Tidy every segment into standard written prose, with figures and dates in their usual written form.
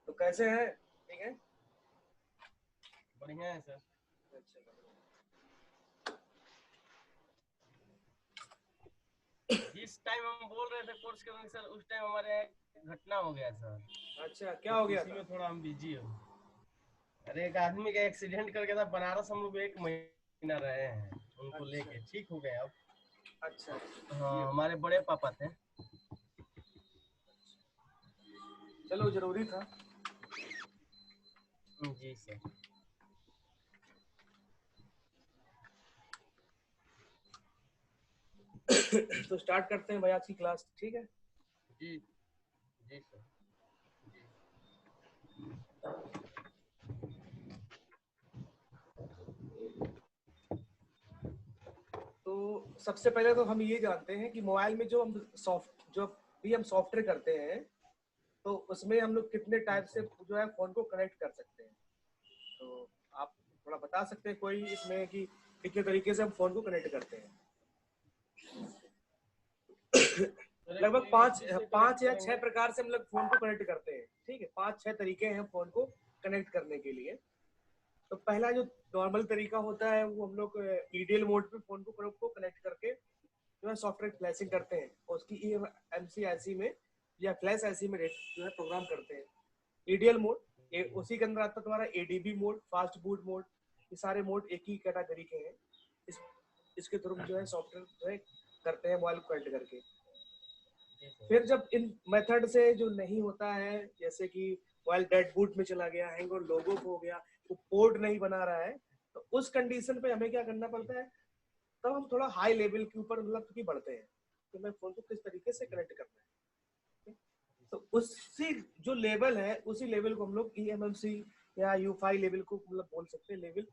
तो कैसे हैं? ठीक है, बढ़िया है सर। अच्छा। जिस टाइम हम बोल रहे थे कोर्स करने के सर, उस टाइम हमारे यहाँ एक घटना हो गया सर। अच्छा, क्या तो हो गया उसी था? में थोड़ा हम बिजी हो। अरे एक आदमी का एक्सीडेंट कर गया था बनारस, हम लोग 1 महीना रहे हैं उनको अच्छा लेके, ठीक हो गए अब। अच्छा हाँ, ये हमारे बड़े पापा थे। चलो, जरूरी था। जी सर। तो स्टार्ट करते हैं भाई आज की क्लास, ठीक है? जी जी सर। जी तो सबसे पहले तो हम ये जानते हैं कि मोबाइल में जो भी हम सॉफ्टवेयर करते हैं, तो उसमें हम लोग कितने जी टाइप से सर। जो है फोन को कनेक्ट कर सकते हैं। तो आप थोड़ा बता सकते हैं कोई इसमें कि कितने तरीके से हम फोन को कनेक्ट करते हैं? सर एक लगभग पांच यूएसबी से कनेक्ट पांच या छह करेंगे। प्रकार से हम लोग फोन को कनेक्ट करते हैं, ठीक है? 5-6 तरीके हैं फोन को कनेक्ट करने के लिए। तो पहला जो नॉर्मल तरीका होता है, वो हम लोग ईडीएल मोड पे फोन को कनेक्ट करके जो है सॉफ्टवेयर फ्लैशिंग करते हैं, और उसकी एमसी आईसी में या फ्लैश आईसी में जो है प्रोग्राम करते हैं। ईडीएल मोड, उसी के अंदर आता है तुम्हारा ADB mode, fast boot mode. ये सारे मोड एक ही कैटेगरी के हैं। इस इसके थ्रू जो है सॉफ्टवेयर जो है करते हैं मोबाइल को कनेक्ट करके। जी सर। फिर जब इन मेथड से जो नहीं होता है, जैसे कि मोबाइल डेड बूट में चला गया, हैंग और लोगो हो गया, वो पोर्ट नहीं बना रहा है, तो उस कंडीशन पे हमें क्या करना जी पड़ता है? तब हम थोड़ा हाई लेवल के ऊपर मतलब कि बढ़ते हैं कि मैं फोन को किस तरीके से कनेक्ट करना है। जी तो सर। उससे जो लेवल है, उसी लेवल को हम लोग ईएमएमसी या U5 लेवल को मतलब बोल सकते हैं, लेवल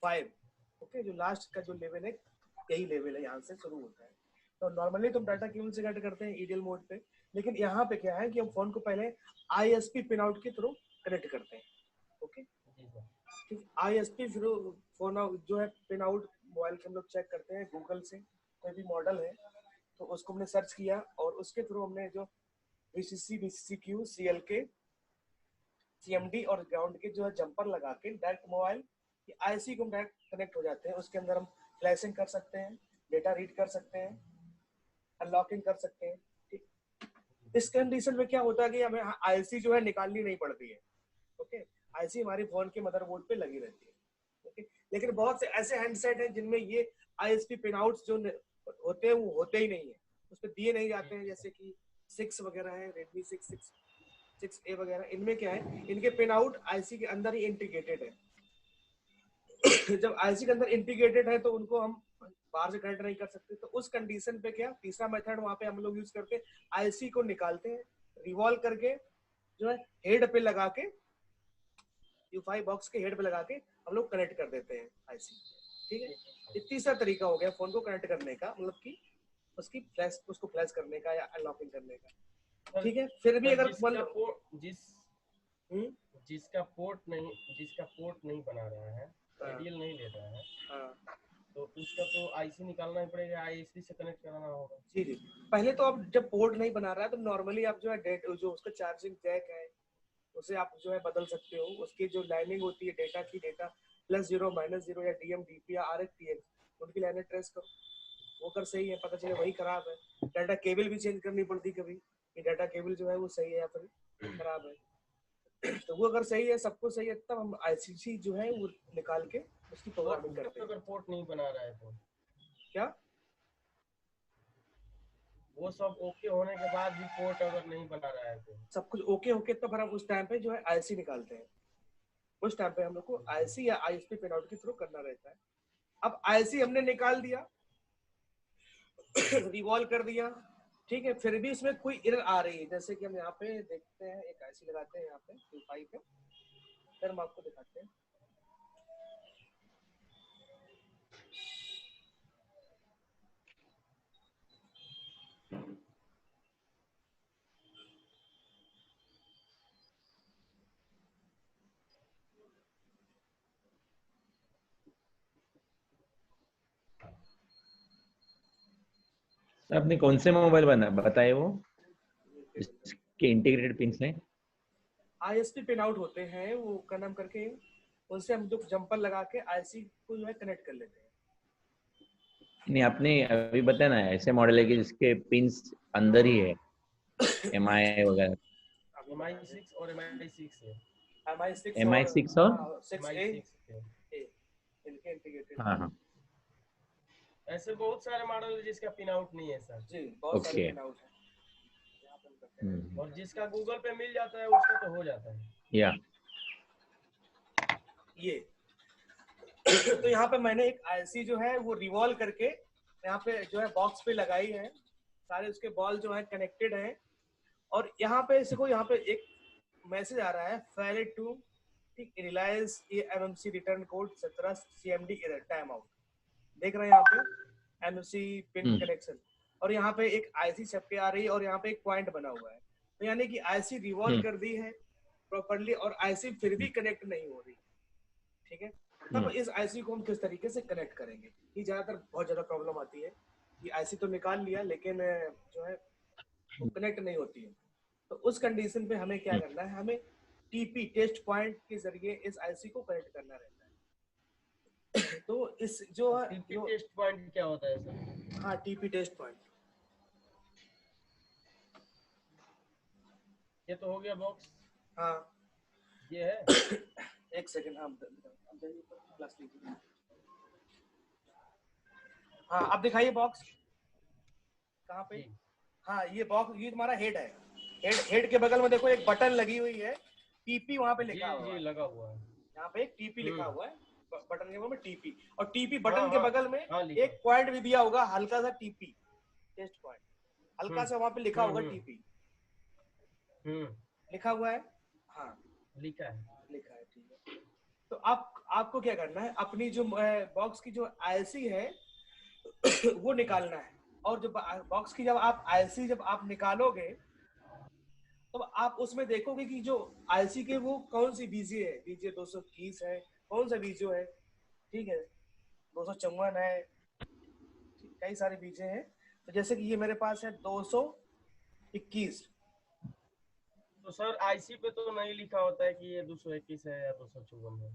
5। ओके, जो लास्ट का जो जी लेवल है, यही लेवल है, यहाँ से शुरू होता है। तो नॉर्मली तुम जी डाटा सर। केबल से कनेक्ट करते हैं ईडीएल मोड पे, लेकिन यहाँ पे क्या है कि हम फोन को पहले आईएसपी पिन आउट के थ्रू कनेक्ट करते हैं। ओके, जी सर। ठीक। आईएसपी फिर फोन आउट जो है पिन आउट मोबाइल के हम लोग चेक करते हैं गूगल से, कोई भी मॉडल है तो उसको हमने सर्च किया, और उसके थ्रू हमने जो वीसीसी, वीसीक्यू, सीएलके, सीएमडी और ग्राउंड के जो है जंपर लगा के डायरेक्ट मोबाइल की आईसी को डायरेक्ट कनेक्ट हो जाते हैं। उसके अंदर हम फ्लैशिंग कर सकते हैं, डेटा रीड कर सकते हैं, अनलॉकिंग कर सकते हैं, ठीक। इस कंडीशन में क्या होता है कि हमें आईसी जो है निकालनी नहीं पड़ती है। ओके, आईसी हमारी फोन के मदरबोर्ड पे लगी रहती है। ओके, लेकिन बहुत से ऐसे हैंडसेट हैं जिनमें ये आईएसपी पिन आउट्स जो होते हैं वो होते ही नहीं है, उस पर दिए नहीं जाते हैं, जी सर। जैसे कि 6 वगैरह है, रेडमी 6A वगैरह। इनमें क्या है, इनके पिन आउट आईसी के अंदर ही इंटीग्रेटेड है। जब आईसी के अंदर इंटीग्रेटेड है तो उनको हम बाहर से कनेक्ट नहीं कर सकते। तो उस कंडीशन पे क्या, तीसरा मेथड वहां पे हम लोग यूज करके आईसी को निकालते हैं, रिवॉल्व करके जो है हेड पे लगा के, U5 बॉक्स के हेड पे लगा के हम लोग कनेक्ट कर देते हैं आईसी। ठीक है, ये तीसरा तरीका हो गया फोन को कनेक्ट करने का, मतलब कि उसको फ्लैश करने का या अनलॉकिंग करने का। सर ठीक है, फिर भी सर अगर मान लो हम्म, जिसका पोर्ट नहीं बना रहा है, हाँ आइडियल नहीं ले रहा है, हाँ, तो उसका तो आईसी निकालना ही पड़ेगा, आईएसपी से कनेक्ट कराना होगा। जी जी। पहले तो आप जब पोर्ट नहीं बना रहा है तो नॉर्मली आप जो है जो उसका चार्जिंग जैक है उसे आप जो है बदल सकते हो। उसकी जो लाइनिंग होती है डेटा की, डेटा +0 -0 या डीएम डीपी या आरएक्सटीएक्स, उनकी लाइनें ट्रेस करो। वो अगर सही है, पता चले वही खराब है। डाटा केबल भी चेंज करनी पड़ती कभी कि डाटा केबल जो है वो सही है या फिर खराब है। तो वो अगर सही है, सब कुछ सही है, तब हम आईसीसी जो है वो निकाल के उसकी वो प्रोग्रामिंग करते हैं। अगर पोर्ट नहीं बना रहा है तो क्या? वो सब ओके होने के बाद भी पोर्ट अगर नहीं बना रहा है तो सब कुछ ओके होके तो फिर हम उस टाइम पे जो है आईसी निकालते हैं। उस टाइम पे हम लोग को आईसी या आईएसपी पिन आउट के थ्रू करना रहता है। अब आईसी हमने निकाल दिया, रिवॉल्व कर दिया, ठीक है, फिर भी उसमें कोई एरर आ रही है। जैसे कि हम यहाँ पे देखते हैं, एक आईसी लगाते हैं यहाँ पे U5 पे, फिर हम आपको दिखाते हैं। आपने कौन से मोबाइल बना बताए वो जिसके इंटीग्रेटेड पिंस हैं? ISP पिन आउट होते हैं, वो का नाम करके उनसे हम जो जंपर लगा के आईसी को जो है कनेक्ट कर लेते हैं। नहीं, आपने अभी बताया ना ऐसे मॉडल है कि जिसके पिंस अंदर ही है, MI वगैरह। MI6 और MI6 है। MI6 और MI6 और 6A MI6 है। इनके इंटीग्रेटेड। हाँ हाँ, ऐसे बहुत सारे मॉडल है जिसका पिन आउट नहीं है सर। जी, बहुत सारे ओके। पिन आउट है। यहाँ पे हम करते हैं। और जिसका गूगल पे मिल जाता है उसका तो हो जाता है। या ये तो यहाँ पे मैंने एक आईसी जो है वो रिवॉल्व करके यहाँ पे जो है बॉक्स पे लगाई है, सारे उसके बॉल जो है कनेक्टेड हैं। और यहाँ पे इसको यहाँ पे एक मैसेज आ रहा है फेलेड टू, ठीक, Reliance MMC return code 17 CMD error time out, देख रहे हैं यहाँ पे एमएमसी पिन कनेक्शन। और यहाँ पे एक आईसी छपके आ रही है और यहाँ पे एक पॉइंट बना हुआ है, तो यानी कि आईसी रिवॉल्व कर दी है प्रॉपर्ली और आईसी फिर भी कनेक्ट नहीं हो रही। ठीक है, तब इस आईसी को हम किस तरीके से कनेक्ट करेंगे, ये ज्यादातर बहुत ज्यादा प्रॉब्लम आती है कि आईसी तो निकाल लिया लेकिन जो है वो कनेक्ट नहीं होती है। तो उस कंडीशन पे हमें क्या करना है, हमें टीपी टेस्ट पॉइंट के जरिए इस आईसी को कनेक्ट करना रहता है। तो इस जो है टीपी टेस्ट पॉइंट क्या होता है सर? हाँ, टीपी टेस्ट पॉइंट, ये तो हो गया बॉक्स। हाँ ये है। एक सेकंड, हाँ क्लास लीजिए। हाँ, अब दिखाइए बॉक्स कहाँ पे। हाँ, ये बॉक्स, ये तुम्हारा हेड है। हेड के बगल में देखो एक बटन लगी हुई है, टीपी वहाँ पे लिखा हुआ है। जी लगा हुआ है। यहाँ पे एक टीपी लिखा हुआ है, बटन के बगल में टीपी, और टीपी बटन हाँ, के बगल में एक पॉइंट भी दिया होगा, हल्का सा टीपी टेस्ट पॉइंट, हल्का सा वहाँ पे लिखा होगा टीपी, लिखा हुआ है। हाँ लिखा है, ठीक है। तो आपको क्या करना है, अपनी जो बॉक्स की जो आईसी है वो निकालना है। और जो बॉक्स की जब आप आईसी जब आप निकालोगे तो आप उसमें देखोगे कि जो आईसी के वो कौन सी बीजे है, बीजे 221 है, कौन सा बीजो है, ठीक है, 254 है, कई सारे बीजे हैं। तो जैसे कि ये मेरे पास है 221। तो सर आईसी पे तो नहीं लिखा होता है कि ये 221 है या 254 है?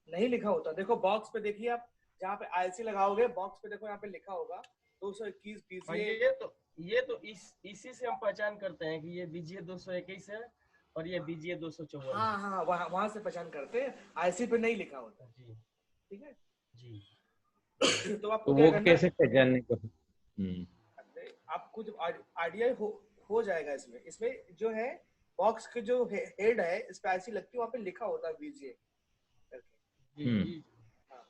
नहीं लिखा होता, देखो बॉक्स पे देखिए, आप जहाँ पे आईसी लगाओगे बॉक्स पे देखो, यहाँ पे लिखा होगा 221 बीजे। ये तो इसी से हम पहचान करते हैं कि ये बीजीए 221 है और ये बीजीए 254 है। हाँ, वहां से पहचान करते हैं, आईसी पे नहीं लिखा होता जी, ठीक है जी। तो आपको तो क्या वो करना कैसे पहचानने को? आपको जब आइडिया हो जाएगा इसमें जो है बॉक्स के जो हेड है इस पे आईसी लगती है, वहाँ पे लिखा होता है बीजे करके। हाँ,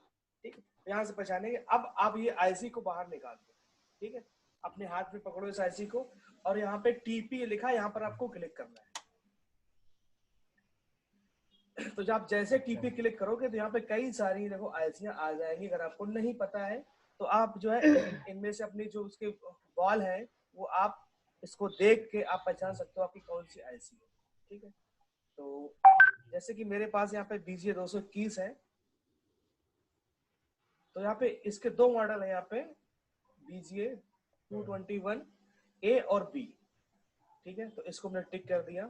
ठीक है, यहाँ से पहचानेंगे। अब आप ये आईसी को बाहर निकाल दो, ठीक है, अपने हाथ में पकड़ो इस आईसी को, और यहाँ पे टीपी लिखा है, यहाँ पर आपको क्लिक करना है। तो जब आप जैसे टीपी क्लिक करोगे तो यहाँ पे कई सारी देखो आईसियां आ जाएंगी। अगर आपको नहीं पता है तो आप जो है इनमें से अपनी जो उसके बॉल है वो आप इसको देख के आप पहचान सकते हो आपकी कौन सी आईसी है। ठीक है, तो जैसे कि मेरे पास यहाँ पे बीजीए 221 है, तो यहाँ पे इसके दो मॉडल है, यहाँ पे बीजीए 221A और B। ठीक है, तो इसको मैंने टिक कर दिया।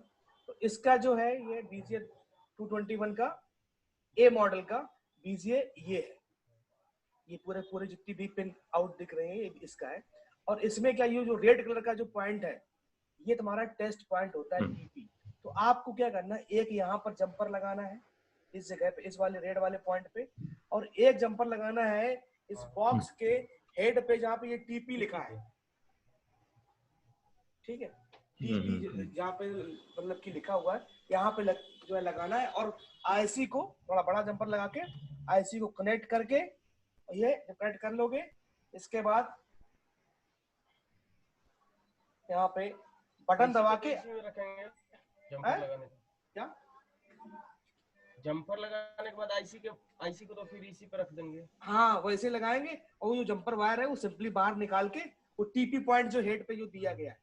तो इसका जो है ये बीजीए 221 का ए मॉडल का बीजीए ये है, ये पूरे जितनी भी पिन आउट दिख रहे हैं ये इसका है। और इसमें क्या, ये जो रेड कलर का जो पॉइंट है ये तुम्हारा टेस्ट पॉइंट होता है टीपी। तो आपको क्या करना है, एक यहाँ पर जंपर लगाना है इस जगह पे, इस वाले रेड वाले पॉइंट पे, और एक जंपर लगाना है इस बॉक्स के हेड पे जहाँ पे ये टीपी लिखा है। ठीक है, टीपी जहाँ पे मतलब कि लिखा हुआ है यहाँ पे जो है लगाना है, और आईसी को थोड़ा बड़ा जंपर लगा के आईसी को कनेक्ट करके, ये कनेक्ट कर लोगे, इसके बाद यहाँ पे बटन दबा के रखेंगे जंपर लगाने क्या जंपर लगाने के बाद आईसी को तो फिर इसी पे रख देंगे। हाँ, वैसे लगाएंगे, और जो जंपर वायर है वो सिंपली बाहर निकाल के वो टीपी पॉइंट जो हेड पे जो दिया गया है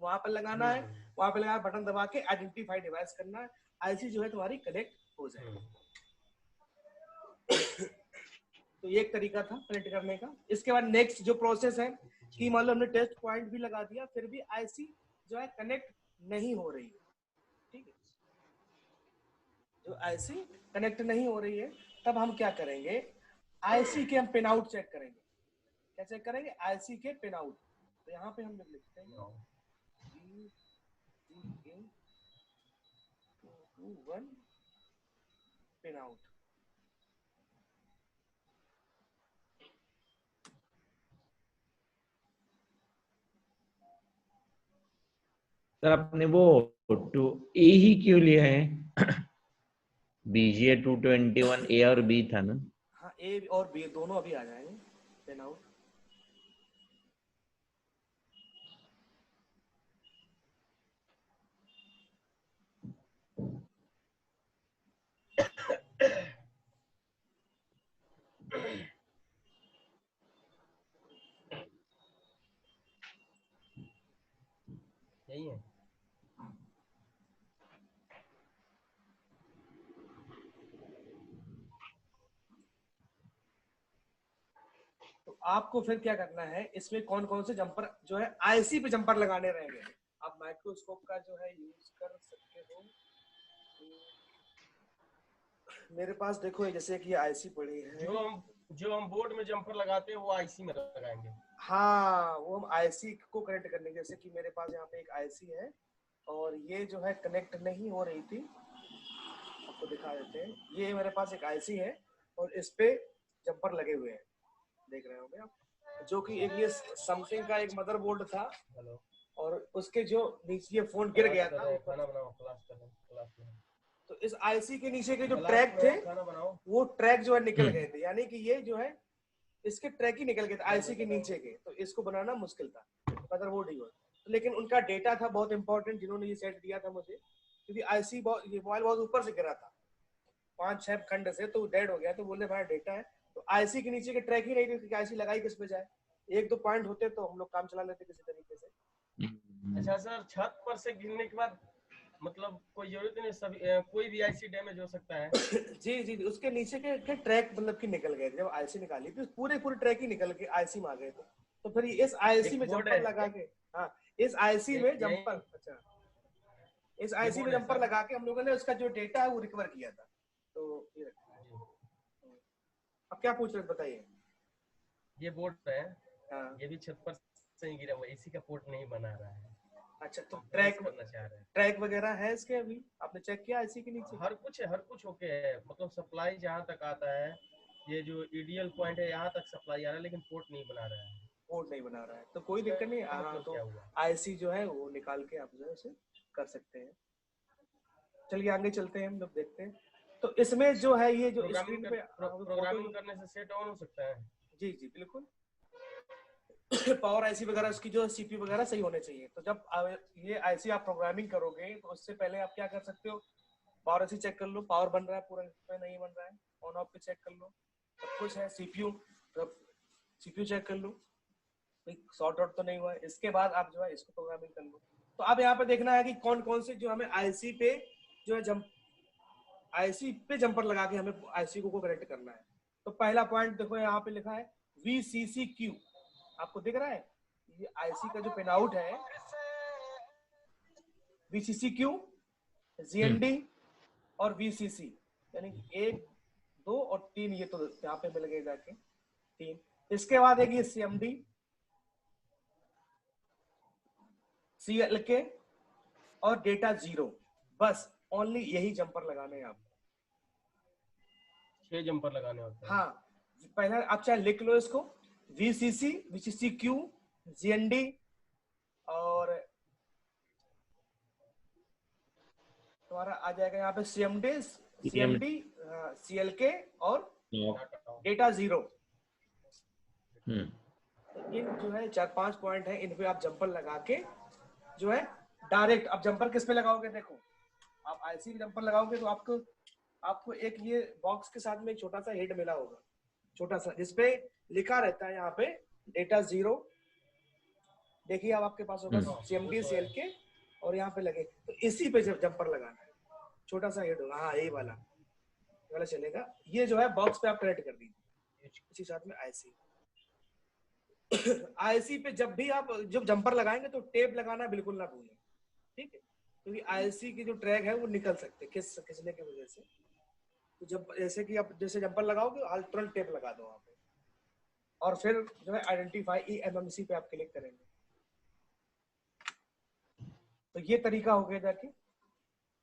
वहां पर लगाना है, वहां पे लगा बटन दबा के आइडेंटिफाई डिवाइस करना है, आईसी जो है तुम्हारी कनेक्ट हो जाएगी। तो ये एक तरीका था कनेक्ट करने का। इसके बाद नेक्स्ट जो प्रोसेस है कि मान लो हमने टेस्ट पॉइंट भी लगा दिया फिर भी आईसी जो है कनेक्ट नहीं हो रही, ठीक है, आईसी कनेक्ट नहीं हो रही है, तब हम क्या करेंगे, आईसी के हम पिन आउट चेक करेंगे। क्या चेक करेंगे? आईसी के पिन आउट। तो यहाँ पे हम लिखते हैं GTA221 पिन आउट। सर आपने वो टू ए ही क्यों लिया है? BGA 221 ए और बी था ना? हाँ, ए और बी दोनों अभी आ जाएंगे पिन आउट। यही है। तो आपको फिर क्या करना है, इसमें कौन कौन से जंपर जो है आईसी पे जंपर लगाने रहेंगे। आप माइक्रोस्कोप का जो है यूज कर सकते हो। मेरे पास देखो जैसे कि आईसी पड़ी है, जो हम बोर्ड में जंपर लगाते हैं वो आईसी में लगाएंगे। हाँ, वो हम आईसी को कनेक्ट करने, जैसे कि मेरे पास यहाँ पे एक आईसी है और ये जो है कनेक्ट नहीं हो रही थी, आपको दिखा देते हैं। ये मेरे पास एक आईसी है और इस पे जंपर लगे हुए हैं, देख रहे होंगे आप, जो कि एक ये समथिंग का एक मदरबोर्ड था और उसके जो नीचे ये फोन गिर गया था। खाना बनाओ, क्लास में। तो इस आईसी के नीचे के जो ट्रैक थे वो ट्रैक जो है निकल गए थे, यानी कि ये जो है इसके ट्रैक ही निकल गए थे आईसी के नीचे के। तो इसको बनाना मुश्किल था, मदरबोर्ड ही हो। तो लेकिन उनका डेटा था बहुत इंपॉर्टेंट, जिन्होंने ये सेट दिया था मुझे, क्योंकि आईसी ये मोबाइल बहुत ऊपर से गिरा था 5-6 खंड से, तो डेड हो गया। तो बोले भाई डेटा है, तो आईसी के नीचे के ट्रैक ही नहीं थे कि आईसी लगाई किस पे जाए। एक दो पॉइंट होते तो हम लोग काम चला लेते किसी तरीके से। अच्छा सर, छत पर से गिरने के बाद मतलब कोई जरूरत नहीं, सभी कोई भी आईसी डैमेज हो सकता है? जी जी, उसके नीचे के ट्रैक मतलब कि निकल गए थे। जब आईसी निकाली तो पूरे ट्रैक ही निकल के आईसी में आ गए थे। तो फिर इस आईसी में जंपर लगा के, हाँ इस आईसी में जंपर, अच्छा इस आईसी में जंपर लगा के हम लोगों ने उसका जो डेटा है वो रिकवर किया था। तो ये अब क्या पूछ रहे बताइए। ये बोर्ड है, हाँ ये भी छत पर से ही गिरा हुआ, एसी का पोर्ट नहीं बना रहा है। अच्छा, तो ट्रैक वगैरह है इसके? अभी आपने चेक किया आईसी के नीचे? हर कुछ ओके है, मतलब सप्लाई जहाँ तक आता है, ये जो ईडीएल पॉइंट है यहाँ तक सप्लाई आ रहा है, लेकिन पोर्ट नहीं बना रहा है। पोर्ट नहीं बना रहा है तो कोई दिक्कत नहीं। हाँ, तो आईसी जो है वो निकाल के आप जो है उसे कर सकते हैं। चलिए आगे चलते हैं, हम लोग देखते हैं। तो इसमें जो है ये जो स्क्रीन पे प्रोग्रामिंग करने से सेट ऑन हो सकता है? जी जी बिल्कुल। पावर आईसी वगैरह उसकी जो सीपीयू वगैरह सही होने चाहिए। तो जब ये आईसी आप प्रोग्रामिंग करोगे तो उससे पहले आप क्या कर सकते हो, पावर आईसी चेक कर लो, पावर बन रहा है पूरा नहीं बन रहा है, ऑन ऑफ पे चेक कर लो, सब कुछ है। सीपीयू चेक कर लो, कोई शॉर्ट आउट तो नहीं हुआ है। इसके बाद आप जो है इसको प्रोग्रामिंग कर लो। तो अब यहाँ पे देखना है कि कौन कौन से जो हमें आईसी पे जो है आईसी पे जंपर लगा के हमें आईसी को कनेक्ट करना है। तो पहला पॉइंट देखो यहाँ पे लिखा है VCCQ, आपको दिख रहा है? ये आईसी का जो पिन आउट है VCCQ, GND और VCC, यानी 1 2 और 3, ये तो यहाँ पे मिल गए जाके 3। इसके बाद एक ये CMD, CLK और डेटा 0, बस ओनली यही जंपर लगाने हैं आपको। 6 जंपर लगाने होते हैं। हाँ, पहले आप चाहे लिख लो इसको, VCC, VCCQ, GND और तुम्हारा आ जाएगा यहाँ पे CMD, CLK और डेटा 0। इन जो है 4-5 पॉइंट है, इन पे आप जंपर लगा के जो है डायरेक्ट। अब जंपर किस पे लगाओगे, देखो आप आईसी में जंपर लगाओगे तो आपको एक ये बॉक्स के साथ में एक छोटा सा हेड मिला होगा, छोटा सा, जिसपे लिखा रहता है यहाँ पे डेटा 0। देखिए अब आपके पास होगा CMD, CLK और यहाँ पे लगे, तो इसी पे जंपर लगाना है। छोटा सा हेड होगा, हाँ यही वाला चलेगा। ये जो है बॉक्स पे आप कनेक्ट कर दीजिए, इसी साथ में आईसी। आईसी पे जब भी आप जब जंपर लगाएंगे तो टेप लगाना बिल्कुल ना भूलें, ठीक है? क्योंकि आईसी की जो ट्रैक है वो निकल सकते खिसने की वजह से। तो जब जैसे कि आप जैसे जंपर लगाओगे हाल तुरंत टेप लगा दो वहाँ पे, और फिर जो है आइडेंटिफाई eMMC पे आप क्लिक करेंगे। तो ये तरीका हो गया जाके,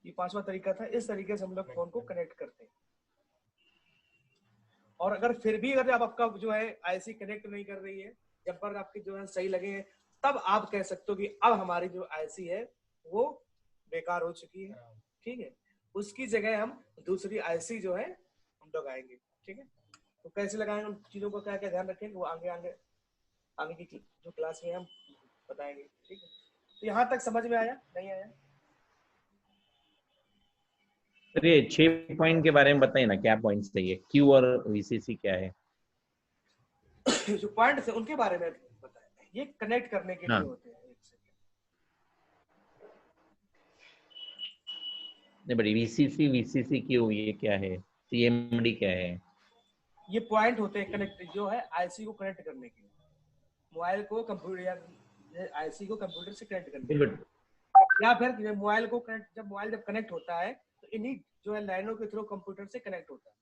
ये 5वां तरीका था। इस तरीके से हम लोग फोन को कनेक्ट करते हैं। और अगर फिर भी अगर आप आपका जो है आईसी कनेक्ट नहीं कर रही है, जंपर आपके जो है सही लगे हैं, तब आप कह सकते हो कि अब हमारी जो आईसी है वो बेकार हो चुकी है। ठीक है, उसकी जगह हम दूसरी आईसी जो है हम लगाएंगे। ठीक है, तो कैसे लगाएंगे, उन चीजों को क्या क्या ध्यान रखेंगे वो आगे आगे आगे की जो क्लास में हम बताएंगे। ठीक है, तो यहाँ तक समझ में आया नहीं आया? सर ये 6 पॉइंट के बारे में बताइए ना, क्या पॉइंट्स चाहिए, क्यू और वीसीसी क्या है? जो पॉइंट्स है उनके बारे में बताया, ये कनेक्ट करने के लिए हाँ। होते हैं। एक सेकंड, नहीं बड़ी वीसीसी वीसीसी क्यू ये क्या है, सीएमडी क्या है? ये पॉइंट होते हैं कनेक्ट, जो है आईसी को कनेक्ट करने के लिए, मोबाइल को कंप्यूटर या आईसी को कंप्यूटर से कनेक्ट करने के लिए, या फिर मोबाइल को कनेक्ट, जब मोबाइल जब कनेक्ट होता है तो इन्हीं जो है लाइनों के थ्रू कंप्यूटर से कनेक्ट होता है।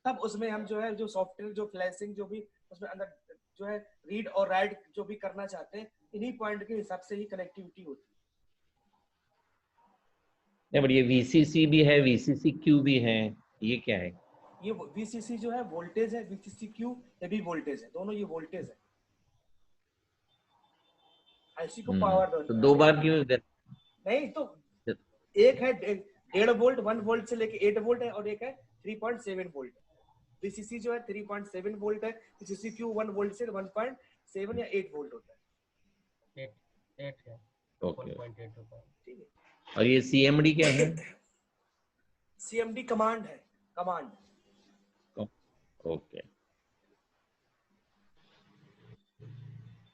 तब उसमें हम जो है जो सॉफ्टवेयर जो फ्लैशिंग जो भी उसमें अंदर जो है रीड और राइट जो भी करना चाहते हैं, इन्हीं पॉइंट के हिसाब से ही कनेक्टिविटी होती है। नहीं बट ये वीसीसी भी है, वीसीसी क्यू भी है, ये क्या है? ये वीसीसी जो है वोल्टेज है, वीसीसी क्यू ये भी वोल्टेज है, दोनों ये वोल्टेज है। आईसी को पावर तो दो बार क्यों नहीं, तो एक है 1.5 वोल्ट 1 वोल्ट से लेके 8 वोल्ट है, और एक है 3.7 वोल्ट। वीसीसी जो है 3.7 वोल्ट है, वीसीसी क्यू 1 वोल्ट से 1.7 या 8 वोल्ट होता है। 8 है, ओके। 1.8 होता है। ठीक है, और ये सीएमडी क्या है? सीएमडी कमांड है, कमांड। ओके।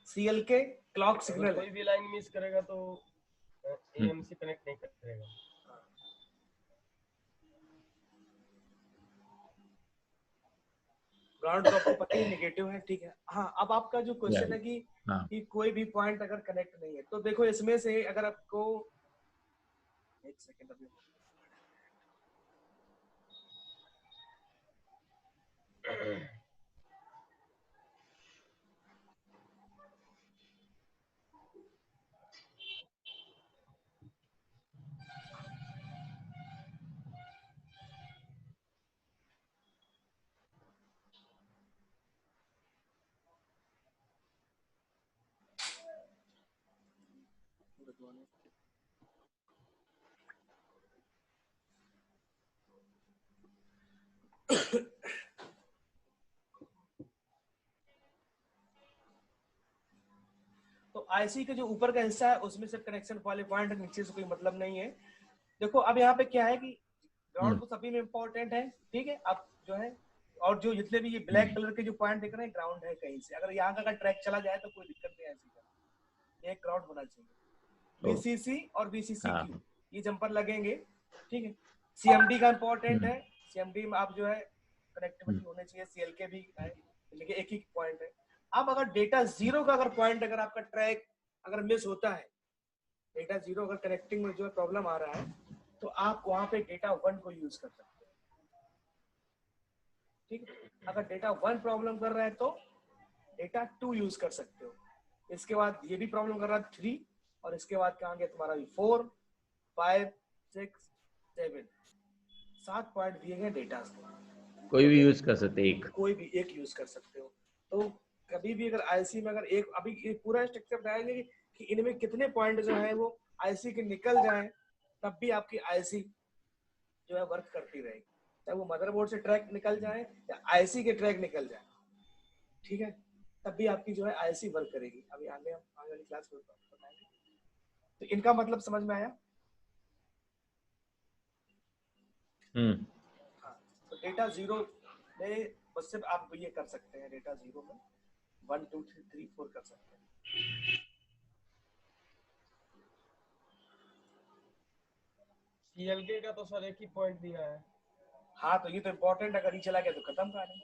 सीएलके क्लॉक अगर सिग्नल कोई है। भी लाइन मिस करेगा तो एएमसी कनेक्ट नहीं करेगा। ग्राउंड तो आपको पता ही नेगेटिव है। ठीक है, हाँ, अब आपका जो क्वेश्चन है हाँ। कि कोई भी पॉइंट अगर कनेक्ट नहीं है, तो देखो इसमें से अगर आपको एक सेकंड अभी तो आईसी का जो ऊपर का हिस्सा है उसमें से कनेक्शन वाले पॉइंट, नीचे से कोई मतलब नहीं है। देखो अब यहाँ पे क्या है कि ग्राउंड तो सभी में इंपॉर्टेंट है। ठीक है, अब जो है और जो जितने भी ये ब्लैक कलर के जो पॉइंट दिख रहे हैं ग्राउंड है कहीं से, अगर यहाँ का अगर ट्रैक चला जाए तो कोई दिक्कत नहीं है। ऐसी का एक ग्राउंड होना चाहिए। वीसीसी और वीसीसी क्यू ये जंपर लगेंगे। ठीक है, सीएमडी का इंपॉर्टेंट है, सीएमडी में आप जो है कनेक्टिविटी होनी चाहिए। सीएलके भी है, लेकिन एक ही पॉइंट है। अब अगर डेटा जीरो का अगर पॉइंट अगर आपका ट्रैक अगर मिस होता है, डेटा जीरो अगर कनेक्टिंग में जो है प्रॉब्लम आ रहा है, तो आप वहां पे डेटा 1 को यूज कर सकते हैं। ठीक है, अगर डेटा 1 प्रॉब्लम कर रहा है तो डेटा 2 यूज कर सकते हो। इसके बाद ये भी प्रॉब्लम कर रहा है 3, और इसके बाद कहेंगे तुम्हारा 4 5 6 7 7 पॉइंट दिए गए डेटा को, कोई भी यूज कर सकते, एक कोई भी एक यूज कर सकते हो। तो कभी भी अगर आईसी में अगर एक अभी ये पूरा स्ट्रक्चर बताएंगे कि इनमें कितने पॉइंट जो है वो आईसी के निकल जाए, तब भी आपकी आईसी जो है वर्क करती रहेगी, चाहे वो मदरबोर्ड से ट्रैक निकल जाए या आईसी के ट्रैक निकल जाए। ठीक है, तब भी आपकी जो है आईसी वर्क करेगी। अभी आगे हम आगे वाली क्लास में बताएंगे। तो इनका मतलब समझ में आया? हाँ, तो डेटा जीरो में बस सिर्फ आप ये कर सकते हैं, डेटा जीरो में 1 2 3 3 4 कर सकते हैं। सीएलके का तो सर एक ही पॉइंट दिया है। हाँ, तो ये तो इम्पोर्टेंट, अगर ये चला गया तो खत्म कहानी।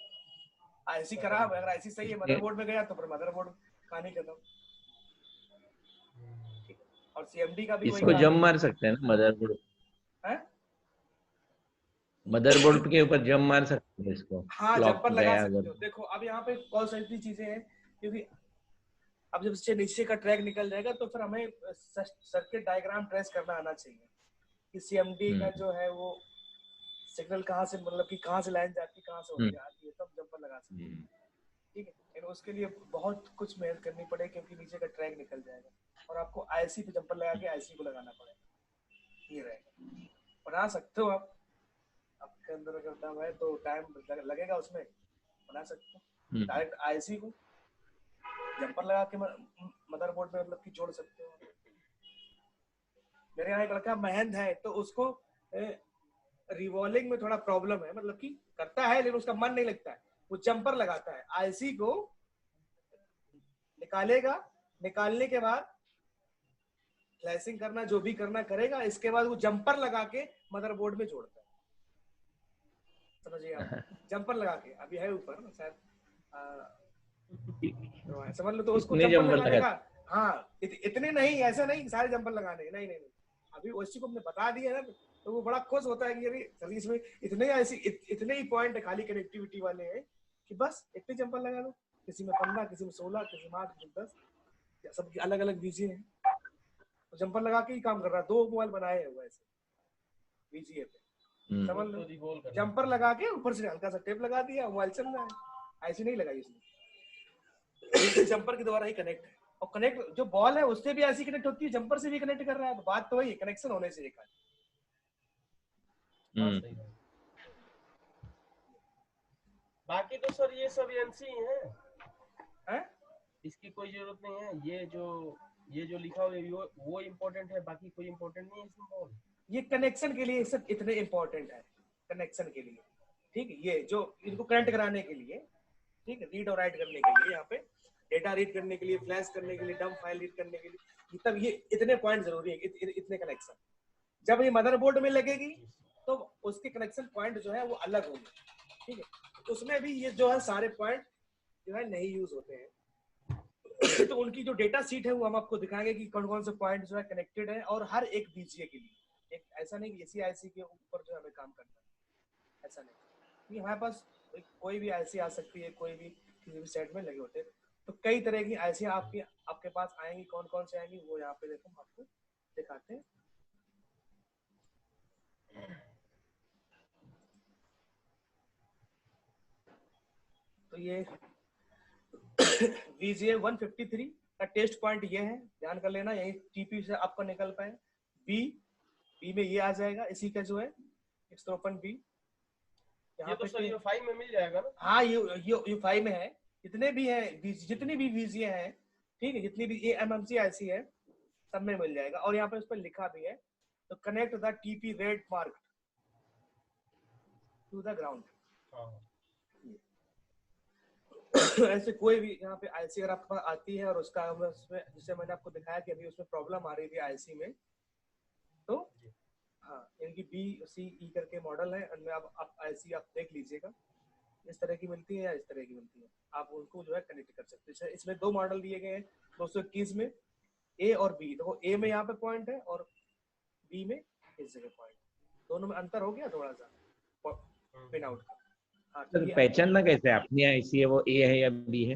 आईसी खराब है, अगर आईसी सही है मदरबोर्ड में गया तो फिर मदरबोर्ड कहानी खत्म। और सीएमडी का भी वही इसको काम जम मार सकते हैं ना मदरबोर्ड? है। मदरबोर्ड के ऊपर जम मार सकते हैं इसको, हाँ, क्लॉक जंपर लगा गया सकते अगर। हो। देखो अब यहाँ पे बहुत सारी चीजें हैं, क्योंकि अब जब से नीचे का ट्रैक निकल जाएगा तो फिर हमें सर्किट डायग्राम ट्रेस करना आना चाहिए कि सीएमडी का जो है वो सिग्नल कहाँ से, मतलब कि कहाँ से लाइन जाती है, कहाँ से होती आती है, तब जंपर लगा सकते हैं। ठीक है, लेकिन उसके लिए बहुत कुछ मेहनत करनी पड़ेगी, क्योंकि नीचे का ट्रैक निकल जाएगा और आपको आईसी पे जंपर लगा के आईसी को लगाना पड़ेगा। ये रहेगा, बना सकते हो आप, आपके अंदर अगर दम है तो टाइम लगेगा उसमें, बना सकते हो। डायरेक्ट आईसी को जंपर लगा के मदरबोर्ड में मतलब कि जोड़ सकते हो। मेरे यहाँ एक लड़का महेंद्र है, तो उसको रिवॉल्विंग में थोड़ा प्रॉब्लम है, मतलब कि करता है लेकिन उसका मन नहीं लगता है। वो जंपर लगाता है, आईसी को निकालेगा, निकालने के बाद फ्लैशिंग करना जो भी करना करेगा, इसके बाद वो जंपर लगा के मदरबोर्ड में जोड़ता है। समझिए आप, जंपर लगा के, अभी है ऊपर शायद, समझ लो। तो उसको इतने जंपर जंपर लगाने लगा? का, हाँ इतने नहीं, ऐसा नहीं सारे जंपर लगाने, नहीं नहीं नहीं, अभी उसी को हमने बता दिया ना, तो वो बड़ा खुश होता है कि अरे सर्विस में इतने ऐसी इतने ही पॉइंट है खाली कनेक्टिविटी वाले हैं कि बस इतने जंपर लगा दो। किसी में 15, किसी में 16, किसी में 8, किसी में 10, सबकी अलग अलग बीजी है, तो जंपर लगा के ही काम कर रहा है। 2 मोबाइल बनाए हैं वैसे बीजीए पे, समझ लो। जंपर लगा के ऊपर से हल्का सा टेप लगा दिया, मोबाइल चल रहा है। ऐसी नहीं लगाई उसने, जंपर के द्वारा ही कनेक्ट है। और कनेक्ट जो बॉल है उससे भी ऐसी कनेक्ट होती है, जंपर से भी कनेक्ट कर रहा है, तो बात तो वही कनेक्शन होने से एक है। बाकी तो सर ये सब एमसी है, इसकी कोई जरूरत नहीं है। ये जो लिखा हुआ है वो इम्पोर्टेंट है, बाकी कोई इम्पोर्टेंट नहीं है इसमें। ये कनेक्शन के लिए सब इतने इम्पोर्टेंट है, कनेक्शन के लिए। ठीक है, ये जो इनको कनेक्ट कराने के लिए, ठीक है, रीड और राइट करने के लिए, यहाँ पे डेटा रीड करने के लिए, फ्लैश करने के लिए, डंप फाइल रीड करने के लिए, तब ये इतने पॉइंट जरूरी है, इतने कनेक्शन। जब ये मदरबोर्ड में लगेगी तो उसके कनेक्शन पॉइंट जो है वो अलग होंगे। ठीक है, उसमें भी ये जो है सारे पॉइंट जो है नहीं यूज होते हैं। तो उनकी जो डेटा सीट है वो हम आपको दिखाएंगे कि कौन कौन से पॉइंट जो है कनेक्टेड है, और हर एक बीजीए के लिए। एक ऐसा नहीं कि इसी आईसी के ऊपर जो हमें काम करना है, ऐसा नहीं। कि हमारे पास कोई भी आईसी आ सकती है, कोई भी किसी भी सेट में लगे होते हैं, तो कई तरह की आईसी आपके पास आएंगी। कौन कौन से आएंगी वो यहाँ पे देखो, हम आपको दिखाते हैं। तो ये VGA 153 का टेस्ट पॉइंट ये है, ध्यान कर लेना, यही टीपी से आपका निकल पाए। बी में ये आ जाएगा, इसी का जो है 153 बी। ये तो सर U5 में मिल जाएगा ना? हाँ, U5 में है। जितने भी है, जितनी भी VGA है, ठीक है, जितनी भी एमएमसी आईसी है, सब में मिल जाएगा। और यहाँ पे उस पर लिखा भी है, तो connect the TP red mark to the ground. ऐसे कोई भी यहाँ पे आईसी अगर आपके पास आती है और उसका उसमें, जिससे मैंने आपको दिखाया कि अभी उसमें प्रॉब्लम आ रही थी आईसी में, तो हाँ, इनकी BCE करके मॉडल है, उनमें आप आईसी आप देख लीजिएगा, इस तरह की मिलती है या इस तरह की मिलती है, आप उनको जो है कनेक्ट कर सकते हैं। इसमें 2 मॉडल दिए गए हैं 221 में, ए और बी। देखो ए में यहाँ पे पॉइंट है और बी में इस जगह पॉइंट, दोनों में अंतर हो गया थोड़ा सा पिन आउट का। हाँ, तो पहचानना कैसे अपनी आईसी है वो ए है या बी है?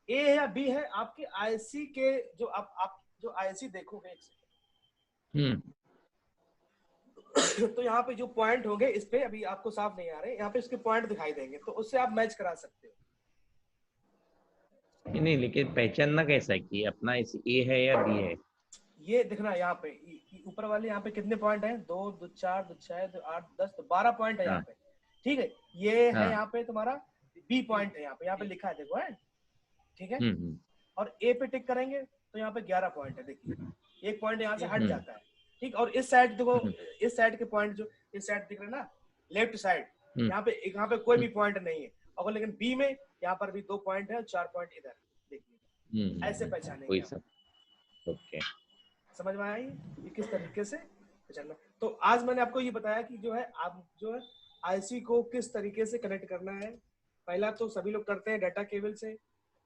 ए है या बी है, आपके आईसी के जो आप जो आईसी देखोगे, तो यहाँ पे जो पॉइंट होंगे, इस पे अभी आपको साफ नहीं आ रहे, यहाँ पे इसके पॉइंट दिखाई देंगे, तो उससे आप मैच करा सकते हो। नहीं, लेकिन पहचानना कैसा है कि अपना ए है या बी है? ये देखना यहाँ पे ऊपर वाले, यहाँ पे कितने पॉइंट हैं, 2 2 4 2 6 2 8 10 12 पॉइंट है यहाँ पे। ठीक है, ये है यहाँ पे तुम्हारा बी पॉइंट है, यहाँ पे लिखा है, देखो है, ठीक है। और ए पे टिक करेंगे तो यहाँ पे 11 पॉइंट है, देखिए एक पॉइंट यहाँ से हट जाता है। ठीक, और इस साइड देखो, इस साइड के पॉइंट जो इस साइड दिख रहे हैं ना, लेफ्ट साइड, यहाँ पे कोई भी पॉइंट नहीं है। और लेकिन बी में यहाँ पर भी 2 पॉइंट है और 4 पॉइंट इधर, देखिए ऐसे पहचानेंगे। ओके, समझ में आई ये किस तरीके से पहचानना। तो आज मैंने आपको ये बताया कि जो है आप जो है आईसी को किस तरीके से कनेक्ट करना है। पहला तो सभी लोग करते हैं डाटा केबल से,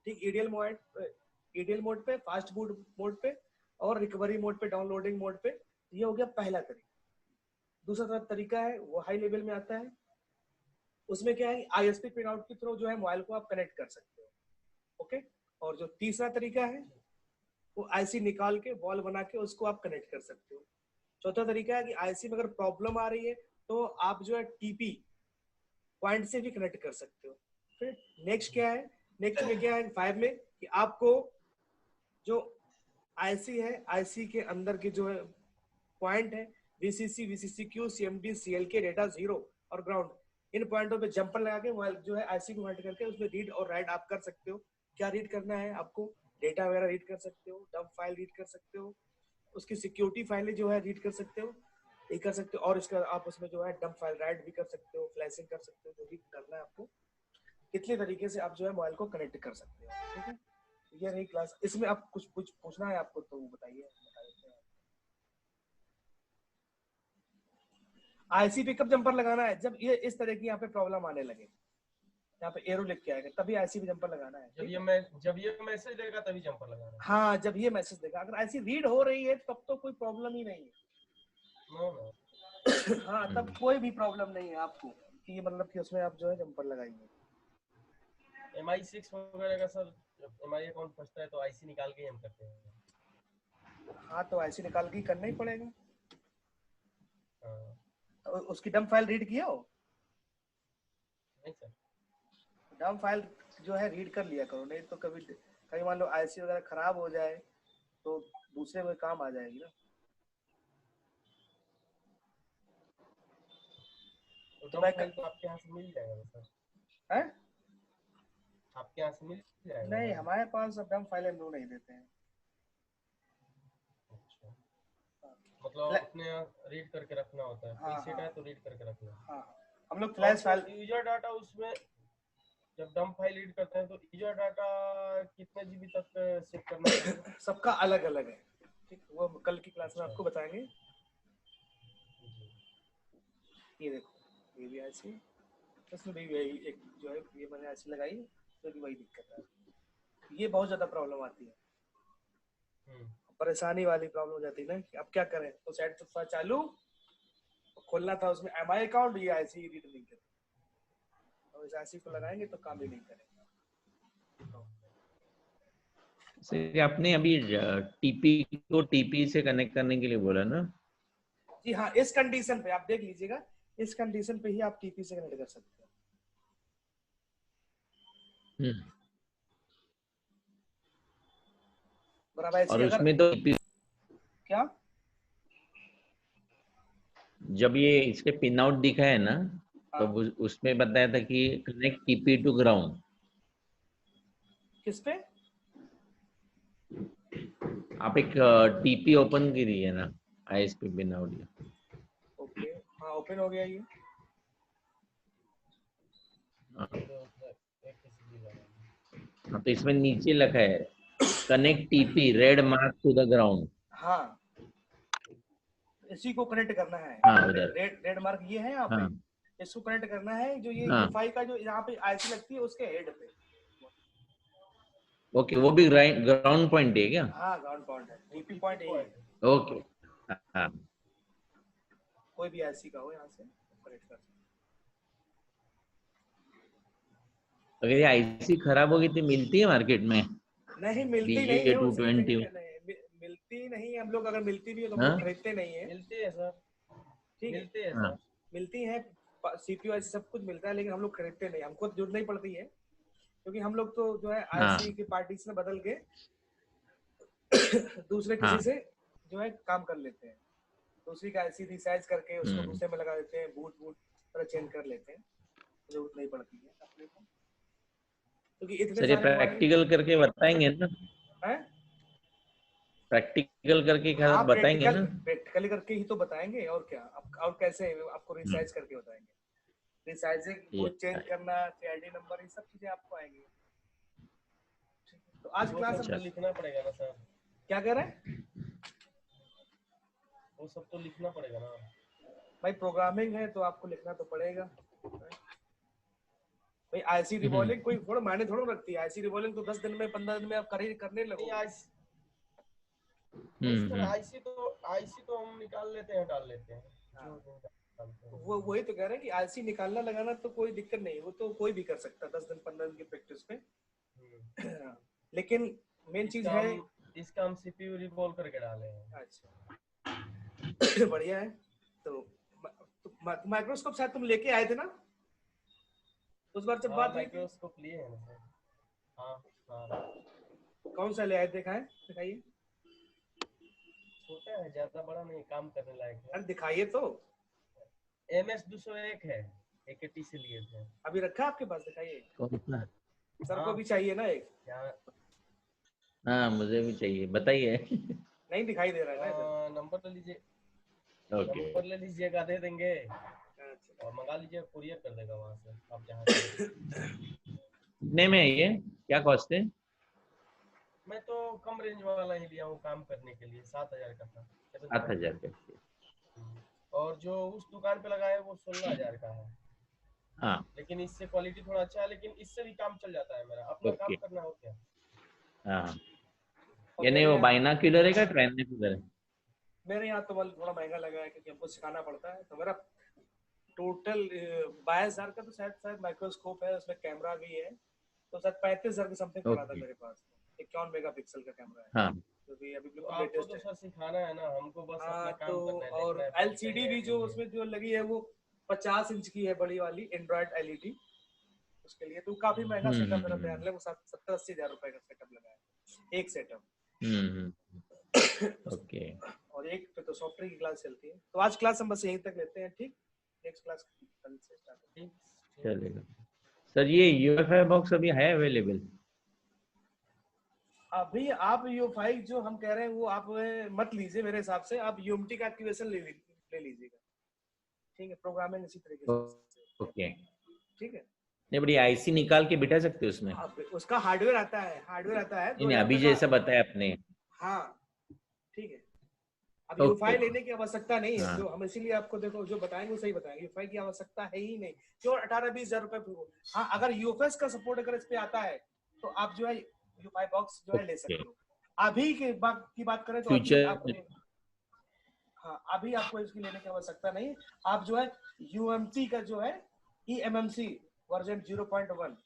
ठीक, ईडीएल मोड पे, फास्ट बूट मोड पे, और रिकवरी मोड पे, डाउनलोडिंग मोड पे। ये हो गया पहला तरीका। दूसरा तरीका है वो हाई लेवल में आता है, उसमें क्या है आईएसपी पिन आउट के थ्रू जो है मोबाइल को आप कनेक्ट कर सकते हो। ओके, और जो तीसरा तरीका है वो आईसी निकाल के वॉल बना के उसको आप कनेक्ट कर सकते हो। चौथा तरीका है कि आईसी में अगर प्रॉब्लम आ रही है तो आप जो है टीपी पॉइंट से भी कनेक्ट कर सकते हो। फिर नेक्स्ट क्या है, नेक्स्ट में क्या है 5 में कि आपको जो आईसी है, आईसी के अंदर के जो है पॉइंट है वीसीसी, वीसीसीक्यू, सीएमडी, सीएलके, डेटा जीरो और ग्राउंड, इन पॉइंटों पे जंपर लगा के मोबाइल जो है आईसी को कनेक्ट करके उसमें रीड और राइट आप कर सकते हो। क्या रीड करना है आपको, डेटा वगैरह रीड कर सकते हो, डंप फाइल रीड कर सकते हो, उसकी सिक्योरिटी फाइलें जो है रीड कर सकते हो, ये कर सकते हो, और इसका आप उसमें जो है डंप फाइल राइट भी कर सकते हो, फ्लैशिंग कर सकते हो, जो भी करना है आपको। इतने तरीके से आप जो है मोबाइल को कनेक्ट कर सकते हो। ठीक है, ये रही क्लास। इसमें आप कुछ पूछना है आपको तो बताइए। आईसी पे कब जंपर लगाना है, जब ये इस तरह की यहाँ पे प्रॉब्लम आने लगे, यहाँ पे एरो लिख के आएगा तभी आईसी पे जंपर लगाना है। जब ये मैसेज देगा तभी जंपर लगाना है। हाँ, जब ये मैसेज देगा, अगर आईसी रीड हो रही है तब तो कोई प्रॉब्लम ही नहीं है। हाँ, तब कोई भी प्रॉब्लम नहीं है आपको कि मतलब कि उसमें आप जो है जंपर लगाएंगे। MI6 वगैरह का सर MI अकाउंट फंसता है तो आईसी निकाल के हम करते हैं। हाँ, तो आईसी निकाल के करना ही पड़ेगा। हाँ। उसकी डंप फाइल रीड किया हो? नहीं सर, डंप फाइल जो है रीड कर लिया करो, नहीं तो कभी मान लो आईसी वगैरह खराब हो जाए तो दूसरे में काम आ जाएगी ना। तो डंप फाइल तो आपके यहाँ से मिल जाएगा सर? हैं? आपके यहाँ से मिल जाएगा? नहीं, हमारे पास अब डंप फाइल हम लोग नहीं देते हैं। अच्छा, मतलब अपने रीड करके रखना होता है। हाँ, सेट है तो रीड करके रखना है। हाँ, हम लोग फ्लैश फाइल यूजर डाटा उसमें जब डंप फाइल रीड करते हैं तो यूजर डाटा कितने जीबी तक सेव करना है? सबका अलग अलग है। ठीक, वो कल की क्लास में आपको बताएंगे। ये देखो, ये भी ऐसी, इसमें भी यही एक जो है ये मैंने ऐसी लगाई तो भी वही दिक्कत है। ये बहुत ज्यादा प्रॉब्लम आती है, परेशानी वाली प्रॉब्लम हो जाती है ना कि अब क्या करें। तो सेट तो था चालू, खोलना था उसमें एमआई अकाउंट, ये ऐसी रीड नहीं करती, और इस ऐसी को लगाएंगे तो काम भी नहीं करेगा। सर आपने अभी टीपी को टीपी से कनेक्ट करने के लिए बोला ना? जी हाँ, इस कंडीशन पे आप देख लीजिएगा, इस कंडीशन पे ही आप टीपी से कनेक्ट कर सकते हैं। और उसमें तो क्या, जब ये इसके पिन आउट दिखा है ना, तो उसमें बताया था कि कनेक्ट टीपी टू ग्राउंड। किस पे? आप एक टीपी ओपन कीजिए ना, आईएसपी पिन आउट। ओके, हाँ ओपन हो गया ये। हाँ, तो इसमें नीचे लिखा है connect TP red mark to the ground. हाँ, इसी को कनेक्ट करना है। हाँ, उधर रेड मार्क ये है यहाँ पे, इसको कनेक्ट करना है। जो ये यूफाई का जो यहाँ पे आईसी लगती है उसके हेड पे। ओके, वो भी ग्राउंड पॉइंट है क्या? हाँ, ग्राउंड पॉइंट है, टीपी पॉइंट है। ओके, हाँ, कोई भी आईसी का हो यहाँ से कनेक्ट कर। अगर ये आईसी खराब होगी तो मिलती है मार्केट में? नहीं मिलती नहीं है, 220 मिलती नहीं है। हम लोग अगर मिलती भी है तो हम लोग खरीदते नहीं है। मिलती है सर, ठीक है, मिलती है, सीपीयू ऐसे सब कुछ मिलता है, लेकिन हम लोग खरीदते नहीं, हमको जरूरत नहीं पड़ती है, क्योंकि हम लोग तो जो है आईसी के पार्टीशन बदल के दूसरे किसी से जो है काम कर लेते हैं। दूसरी का आईसी रिसाइज करके उसको दूसरे में लगा देते हैं, बूट पूरा चेंज कर लेते हैं, जरूरत नहीं पड़ती है अपने को, क्योंकि इतने सारे प्रैक्टिकल करके बताएंगे ना? प्रैक्टिकल करके बताएंगे ना? प्रैक्टिकली करके ही तो बताएंगे, और क्या, और कैसे आपको रिसाइज करके बताएंगे। रिसाइजिंग, बूट चेंज करना, सीआईडी नंबर, ये सब चीजें आपको आएंगी। तो आज क्लास में लिखना पड़ेगा ना सर? क्या कह रहे हैं? वो सब तो लिखना पड़ेगा ना भाई, प्रोग्रामिंग है तो आपको लिखना तो पड़ेगा भाई। आईसी रिवॉल्विंग कोई थोड़ा मायने थोड़ा रखती है। आईसी रिवॉल्विंग तो 10 दिन में 15 दिन में आप करने लगो। आईसी तो हम निकाल लेते हैं, डाल लेते हैं। हाँ, निकालते हैं। वो वही तो कह रहे हैं कि आईसी निकालना लगाना तो कोई दिक्कत नहीं, वो तो कोई भी कर सकता है 10 दिन 15 दिन की प्रैक्टिस पे। हम्म। लेकिन मेन चीज है। इसका हम सीपीयू रिवॉल्व करके डाले हैं। अच्छा बढ़िया है। तो माइक्रोस्कोप शायद तुम लेके आए थे ना उस बार जब हाँ, बात हुई थी। माइक्रोस्कोप लिए हैं ना। हाँ हाँ, कौन सा ले आए, दिखाएं, दिखाइए। छोटा है, ज्यादा बड़ा नहीं, काम करने लायक है। अरे दिखाइए तो। MS-201 है, AKT से लिए थे। अभी रखा है आपके पास, दिखाइए। कौन सा? सर को हाँ, भी चाहिए ना एक। यहाँ हाँ मुझे भी चाहिए, बताइए। नहीं दिखाई दे रहा है ना इधर। नंबर ले लीजिए, ओके। नंबर ले लीजिएगा, दे देंगे। अच्छा। और मंगा लीजिए, कुरियर कर देगा वहां से, आप जहाँ से। कितने में है ये, क्या कॉस्ट है? मैं तो कम रेंज वाला ही लिया हूँ काम करने के लिए, 7,000 का था, 7,000 7,000। का। और जो उस दुकान पे लगा है वो 16,000 का है। हाँ लेकिन इससे क्वालिटी थोड़ा अच्छा है, लेकिन इससे भी काम चल जाता है मेरा, अपना काम ओके। करना हो क्या। हाँ और ये नहीं, वो मेरे बाइनाक्यूलर है क्या ट्राइनक्यूलर है? यहाँ तो मतलब थोड़ा महंगा लगा है क्योंकि हमको सिखाना पड़ता है, तो मेरा टोटल 22,000 का तो शायद शायद माइक्रोस्कोप है, उसमें कैमरा भी है, तो शायद 35,000 के समथिंग पड़ा था ओके। मेरे पास। 51 मेगापिक्सल का कैमरा है, हाँ जो भी अभी तो बिल्कुल आपको लेटेस्ट तो है। सर सिखाना है ना, हमको बस अपना हाँ तो, काम करना है, और देखना है बॉक्स सही एलसीडी है भी जो नहीं है। उसमें जो लगी है वो 50 इंच की है, बड़ी वाली एंड्रॉइड एलईडी। उसके लिए तो काफी महंगा सेटअप मेरा तैयार हम्म। है, वो 70-80 हजार रुपए का सेटअप लगा है, एक सेटअप। ओके और एक पे तो सॉफ्टवेयर की क्लास चलती है, तो आज क्लास हम बस यहीं तक लेते हैं, ठीक। नेक्स्ट क्लास कल से स्टार्ट होगी। ठीक ठीक। चलेगा। सर ये यूएफआई बॉक्स अभी है अवेलेबल? अभी आप U5 जो हम कह रहे हैं वो आप मत लीजिए, मेरे हिसाब से आप यूएमटी का एक्टिवेशन ले लीजिएगा, ठीक है। प्रोग्रामिंग इसी तरीके से, ओके। ठीक है। नहीं बड़ी आईसी निकाल के बिठा सकते हो उसमें? अब उसका हार्डवेयर आता है, हार्डवेयर आता है नहीं दो नहीं, हजार अभी रुपए का। जैसा बताया आपने। हाँ ठीक है। अब ओके U5 ओके। लेने की आवश्यकता नहीं है, हाँ जो हम इसीलिए आपको देखो जो बताएंगे वो सही बताएंगे, U5 की आवश्यकता है ही नहीं। जो 18-20 हजार रुपए। हाँ अगर यूएफएस का सपोर्ट अगर इस पे आता है तो आप जो है U5 बॉक्स जो है ले ओके। सकते हो। अभी की बात करें तो अभी फ्यूचर आप, हाँ अभी आपको इसकी लेने की आवश्यकता नहीं। आप जो है यूएमटी का जो है eMMC वर्जन 0.1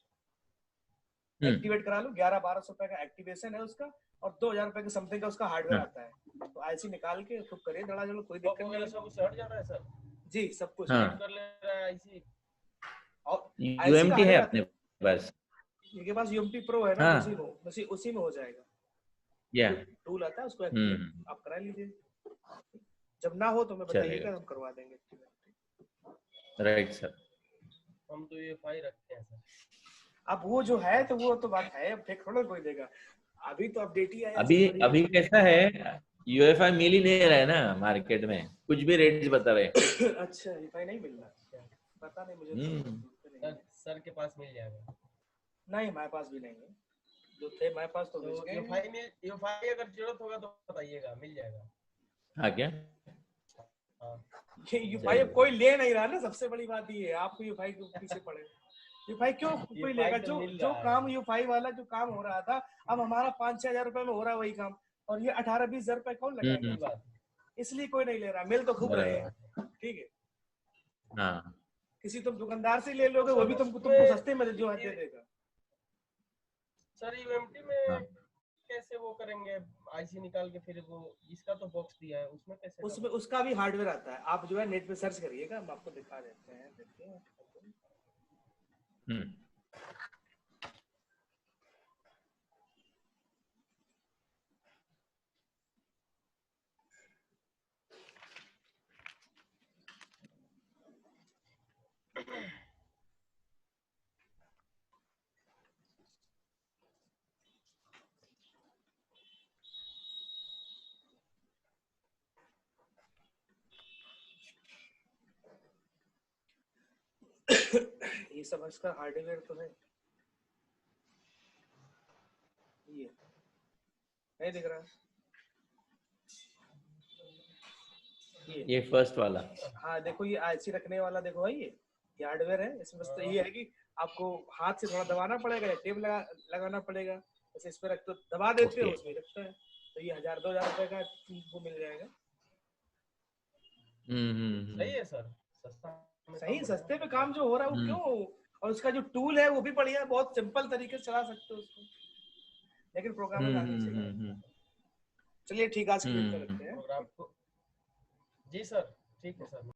एक्टिवेट करा लो, 1100-1200 रुपए का एक्टिवेशन है उसका, और 2,000 रुपए के समथिंग का उसका हार्डवेयर आता है। तो आईसी निकाल के खूब करिए धड़ाधड़, कोई बग दिक्कत नहीं वगैरह है। सब उससे हट जाता है सर, जी सब कुछ। रीड हाँ कर ले रहा है आईसी। और आईसी का यूएमटी है हार्डवेयर आता अपने है, पास? इनके पास यूएमटी प्रो है ना, तो हाँ उसी में हो जाएगा। या टूल आता है उसको एक्टिवेट आप करा लीजिए। जब ना हो तो मैं चलेगा। बताइएगा, हम करवा देंगे। Right sir. हम तो ये फाइल रखते हैं सर। अब वो जो है तो वो तो बात है, अब फेक थोड़ा कोई देगा। अभी तो अपडेट ही आया अभी जनवरी में। अभी कैसा है, यूएफआई मिल ही नहीं रहा है ना मार्केट में, कुछ भी रेट्स बता रहे हैं। अच्छा रिफाई नहीं मिल रहा, अच्छा पता नहीं मुझे तो हम्म। नहीं सर, है। सर के पास मिल जाएगा। नहीं हमारे पास भी नहीं है, जो थे हमारे पास तो तो बेच गए। यूफाई अगर जरूरत होगा तो बताइएगा, मिल जाएगा। हाँ क्या? हाँ ये यूफाई अब चलिए। कोई ले नहीं रहा ना, सबसे बड़ी बात ये है, आपको यूफाई के पीछे पड़े। यूफाई क्यों कोई यूफाई लेगा, तो जो मिल जो रहा काम है। यूफाई वाला जो काम हो रहा था, अब हमारा 5-6 हजार रुपए में हो रहा है वही काम, और ये 18-20 हजार रुपए कौन लगाएगा, सही बात है, इसलिए कोई नहीं ले रहा। मिल तो खूब सही रहे हैं, बराबर। बात है। ठीक है। हाँ किसी तुम दुकानदार से ले तो लोगे, वो सर भी तुमको उसमें सस्ते में जो है दे देगा। सर यूएमटी में हाँ। कैसे वो करेंगे, आईसी निकाल के फिर वो इसका तो बॉक्स दिया है उसमें कैसे उसमें डालेंगे। उसका भी हार्डवेयर आता है, आप जो है नेट पे सर्च करिएगा, हम आपको दिखा देते हैं, देखिए। हम्म। ये सब इसका हार्डवेयर तो है, ये नहीं दिख रहा ये फर्स्ट वाला। हाँ देखो ये आईसी रखने वाला, देखो भाई ये हार्डवेयर है, इसमें बस तो ये है कि आपको हाथ से थोड़ा दबाना पड़ेगा या टेप लगाना पड़ेगा, जैसे इस पे रख तो दबा देते हो ओके। उसमें रखता है। तो ये 1,000-2,000 रुपए का वो मिल जाएगा। सही है सर, सस्ता में सही काम सस्ते बढ़िया। पे काम जो हो रहा है वो क्यों, और उसका जो टूल है वो भी बढ़िया है, बहुत सिंपल तरीके से चला सकते हो उसको, लेकिन प्रोग्रामिंग आनी चाहिए। चलिए ठीक, आज के लिए इतना रखते हैं। प्रोग्राम को जी सर, ठीक है सर।